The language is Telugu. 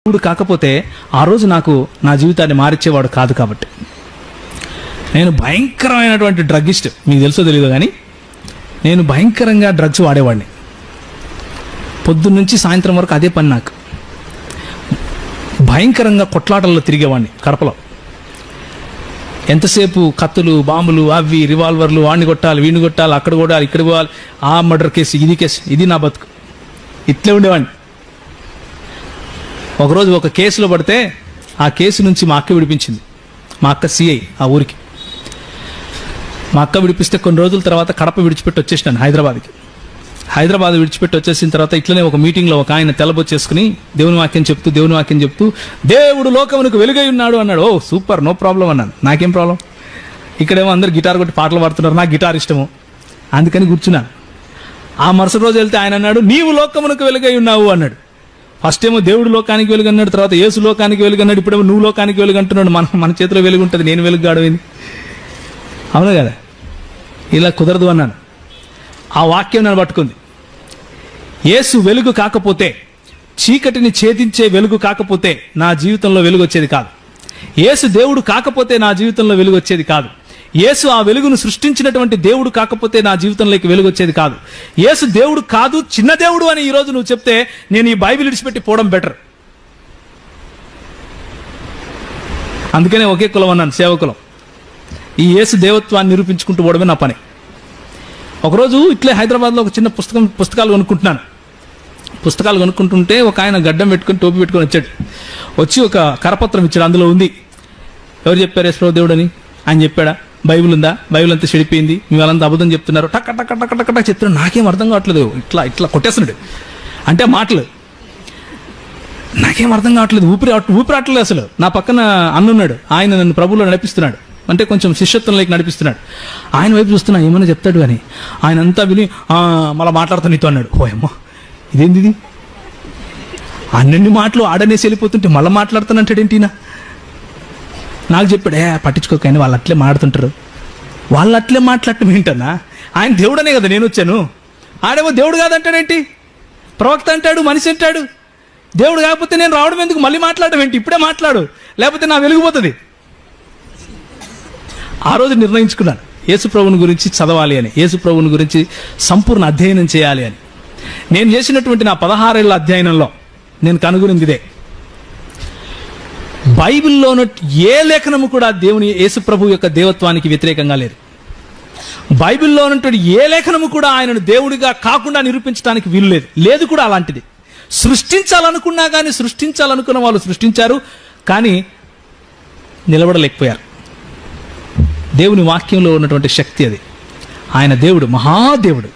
దేవుడు కాకపోతే ఆ రోజు నాకు నా జీవితాన్ని మారిచ్చేవాడు కాదు. కాబట్టి నేను భయంకరమైనటువంటి డ్రగ్గిస్ట్, మీకు తెలుసో తెలియదు కానీ నేను భయంకరంగా డ్రగ్స్ వాడేవాడిని. పొద్దున్నుంచి సాయంత్రం వరకు అదే పని. నాకు భయంకరంగా కొట్లాటల్లో తిరిగేవాడిని కడపలో. ఎంతసేపు కత్తులు, బాంబులు, అవి రివాల్వర్లు, వాడిని కొట్టాలి, వీడిని కొట్టాలి, అక్కడ కొట్టాలి, ఇక్కడ పోవాలి, ఆ మర్డర్ కేసు, ఇది కేసు, ఇది నా బతుకు. ఇట్లే ఉండేవాడిని. ఒకరోజు ఒక కేసులో పడితే ఆ కేసు నుంచి మా అక్క విడిపించింది. మా అక్క సిఐ ఆ ఊరికి. మా అక్క విడిపిస్తే కొన్ని రోజుల తర్వాత కడప విడిచిపెట్టి వచ్చేసినాను హైదరాబాద్కి. హైదరాబాద్ విడిచిపెట్టి వచ్చేసిన తర్వాత ఇట్లనే ఒక మీటింగ్లో ఒక ఆయన తెల్లబొచ్చేసుకుని దేవుని వాక్యం చెప్తూ దేవుడు లోకమునకు వెలుగై ఉన్నాడు అన్నాడు. ఓ సూపర్, నో ప్రాబ్లం అన్నాను. నాకేం ప్రాబ్లం, ఇక్కడేమో అందరు గిటార్ కొట్టి పాటలు పాడుతున్నారు, నాకు గిటార్ ఇష్టము, అందుకని కూర్చున్నాను. ఆ మరుసటి రోజు వెళ్తే ఆయన అన్నాడు, నీవు లోకమునకు వెలుగై ఉన్నావు అన్నాడు. ఫస్ట్ ఏమో దేవుడు లోకానికి వెలుగు అన్నాడు, తర్వాత యేసు లోకానికి వెలుగు అన్నాడు, ఇప్పుడేమో నువ్వు లోకానికి వెలుగు అంటున్నాడు. మన చేతిలో వెలుగు ఉంటుంది, నేను వెలుగు గాడమైంది. అవును కదా, ఇలా కుదరదు అన్నాను. ఆ వాక్యం నన్ను పట్టుకుంది. యేసు వెలుగు కాకపోతే, చీకటిని ఛేదించే వెలుగు కాకపోతే నా జీవితంలో వెలుగు వచ్చేది కాదు. యేసు దేవుడు కాకపోతే నా జీవితంలో వెలుగు వచ్చేది కాదు. యేసు ఆ వెలుగును సృష్టించినటువంటి దేవుడు కాకపోతే నా జీవితంలోకి వెలుగు వచ్చేది కాదు. యేసు దేవుడు కాదు, చిన్న దేవుడు అని ఈరోజు నువ్వు చెప్తే నేను ఈ బైబిల్ విడిచిపెట్టి పోవడం బెటర్. అందుకనే ఒకే కులం అన్నాను, సేవకులం. ఈ యేసు దేవత్వాన్ని నిరూపించుకుంటూ పోవడమే నా పని. ఒకరోజు ఇట్లే హైదరాబాద్లో ఒక చిన్న పుస్తకాలు కొనుక్కుంటున్నాను. పుస్తకాలు కొనుక్కుంటుంటే ఒక ఆయన గడ్డం పెట్టుకుని టోపీ పెట్టుకొని వచ్చి ఒక కరపత్రం ఇచ్చాడు. అందులో ఉంది, ఎవరు చెప్పారు యేసు దేవుడు అని? ఆయన చెప్పాడా? బైబిల్ ఉందా? బైబిల్ అంతా చెడిపోయింది, మీ వాళ్ళంతా అబద్ధం చెప్తున్నారు, టక్ టక్ టక్ టక్ టక్ చెప్తున్నాడు. నాకేం అర్థం కావట్లేదు, ఇట్లా కొట్టేస్తున్నాడు. అంటే మాటలు నాకేం అర్థం కావట్లేదు, ఊపిరాట్లేదు అసలు. నా పక్కన అన్నున్నాడు, ఆయన నన్ను ప్రభువులో నడిపిస్తున్నాడు, అంటే కొంచెం శిష్యత్వంలోకి నడిపిస్తున్నాడు. ఆయన వైపు చూస్తున్నా ఏమైనా చెప్తాడు అని. ఆయన అంతా విని మళ్ళీ మాట్లాడుతా నీతో అన్నాడు. ఓ అమ్మో, ఇదేంది ఇది? అన్ని మాటలు ఆడనేసి వెళ్ళిపోతుంటే మళ్ళీ మాట్లాడుతానంటాడేంటినా? నాకు చెప్పాడు, పట్టించుకోకని వాళ్ళు అట్లే మాట్లాడుతుంటారు. వాళ్ళు అట్లే మాట్లాడటం ఏంటన్నా? ఆయన దేవుడనే కదా నేను వచ్చాను. ఆడేమో దేవుడు కాదంటాడేంటి? ప్రవక్త అంటాడు, మనిషి అంటాడు. దేవుడు కాకపోతే నేను రావడం ఎందుకు? మళ్ళీ మాట్లాడడం ఏంటి? ఇప్పుడే మాట్లాడు, లేకపోతే నా వెలిగిపోతుంది. ఆ రోజు నిర్ణయించుకున్నాను, యేసు ప్రభువుని గురించి చదవాలి అని, యేసు ప్రభువుని గురించి సంపూర్ణ అధ్యయనం చేయాలి అని. నేను చేసినటువంటి నా 16 ఏళ్ల అధ్యయనంలో నేను కనుగొనింది ఇదే. బైబిల్లో ఏ లేఖనము కూడా దేవుని యేసు ప్రభు యొక్క దేవత్వానికి వ్యతిరేకంగా లేదు. బైబిల్లో ఉన్నటువంటి ఏ లేఖనము కూడా ఆయనను దేవుడిగా కాకుండా నిరూపించడానికి వీలు లేదు కూడా. అలాంటిది సృష్టించాలనుకున్నా కానీ, సృష్టించాలనుకున్న వాళ్ళు సృష్టించారు, కానీ నిలబడలేకపోయారు. దేవుని వాక్యంలో ఉన్నటువంటి శక్తి అది. ఆయన దేవుడు, మహాదేవుడు.